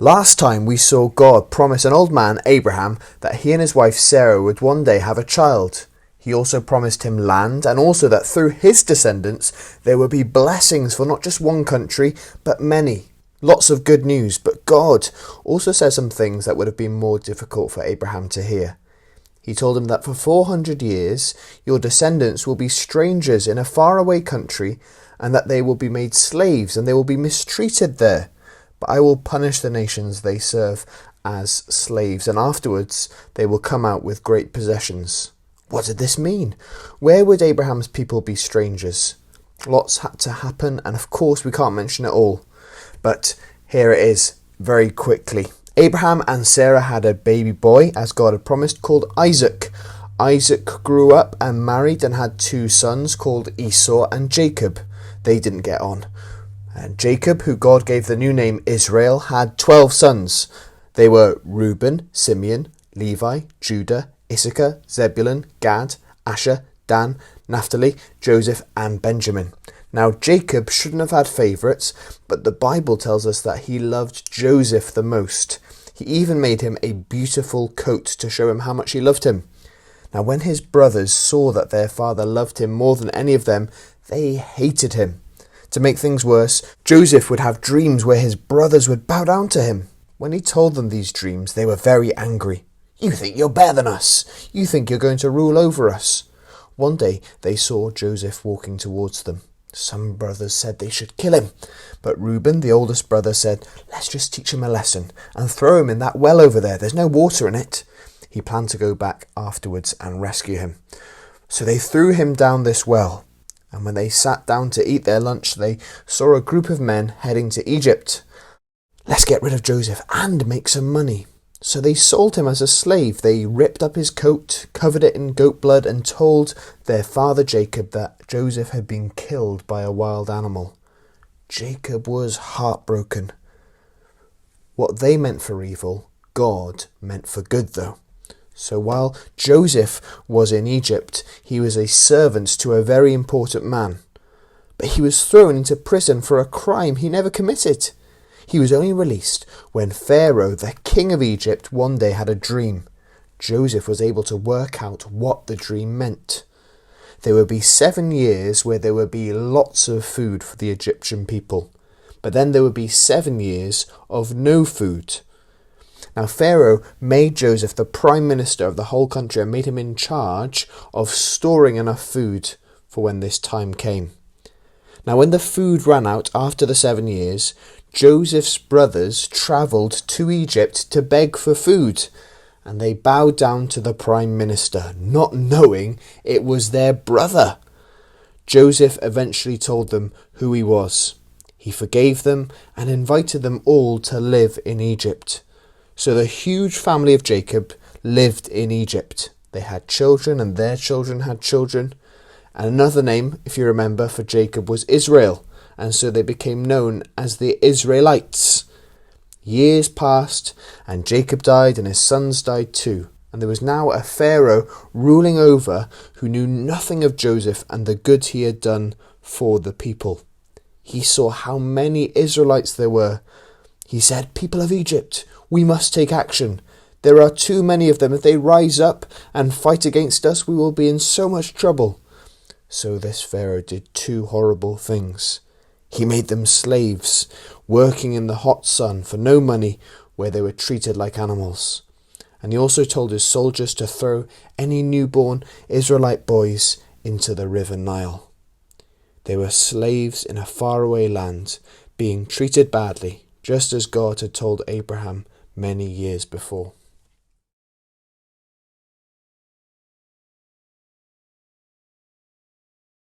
Last time we saw God promise an old man, Abraham, that he and his wife Sarah would one day have a child. He also promised him land, and also that through his descendants there would be blessings for not just one country, but many. Lots of good news, but God also says some things that would have been more difficult for Abraham to hear. He told him that for 400 years your descendants will be strangers in a faraway country, and that they will be made slaves and they will be mistreated there. But I will punish the nations they serve as slaves, and afterwards they will come out with great possessions. What did this mean? Where would Abraham's people be strangers? Lots had to happen, and of course we can't mention it all. But here it is, very quickly. Abraham and Sarah had a baby boy, as God had promised, called Isaac. Isaac grew up and married and had 2 sons called Esau and Jacob. They didn't get on. And Jacob, who God gave the new name Israel, had 12 sons. They were Reuben, Simeon, Levi, Judah, Issachar, Zebulun, Gad, Asher, Dan, Naphtali, Joseph and Benjamin. Now Jacob shouldn't have had favourites, but the Bible tells us that he loved Joseph the most. He even made him a beautiful coat to show him how much he loved him. Now when his brothers saw that their father loved him more than any of them, they hated him. To make things worse, Joseph would have dreams where his brothers would bow down to him. When he told them these dreams, they were very angry. "You think you're better than us. You think you're going to rule over us." One day they saw Joseph walking towards them. Some brothers said they should kill him, but Reuben, the oldest brother, said, "Let's just teach him a lesson and throw him in that well over there. There's no water in it." He planned to go back afterwards and rescue him. So they threw him down this well. And when they sat down to eat their lunch, they saw a group of men heading to Egypt. "Let's get rid of Joseph and make some money." So they sold him as a slave. They ripped up his coat, covered it in goat blood, and told their father Jacob that Joseph had been killed by a wild animal. Jacob was heartbroken. What they meant for evil, God meant for good though. So while Joseph was in Egypt, he was a servant to a very important man. But he was thrown into prison for a crime he never committed. He was only released when Pharaoh, the king of Egypt, one day had a dream. Joseph was able to work out what the dream meant. There would be 7 years where there would be lots of food for the Egyptian people. But then there would be 7 years of no food. Now Pharaoh made Joseph the prime minister of the whole country and made him in charge of storing enough food for when this time came. Now when the food ran out after the 7 years, Joseph's brothers travelled to Egypt to beg for food, and they bowed down to the prime minister, not knowing it was their brother. Joseph eventually told them who he was. He forgave them and invited them all to live in Egypt. So the huge family of Jacob lived in Egypt. They had children and their children had children. And another name, if you remember, for Jacob was Israel. And so they became known as the Israelites. Years passed and Jacob died and his sons died too. And there was now a Pharaoh ruling over who knew nothing of Joseph and the good he had done for the people. He saw how many Israelites there were. He said, "People of Egypt, we must take action. There are too many of them. If they rise up and fight against us, we will be in so much trouble." So this Pharaoh did 2 horrible things. He made them slaves, working in the hot sun for no money, where they were treated like animals. And he also told his soldiers to throw any newborn Israelite boys into the river Nile. They were slaves in a faraway land, being treated badly, just as God had told Abraham many years before.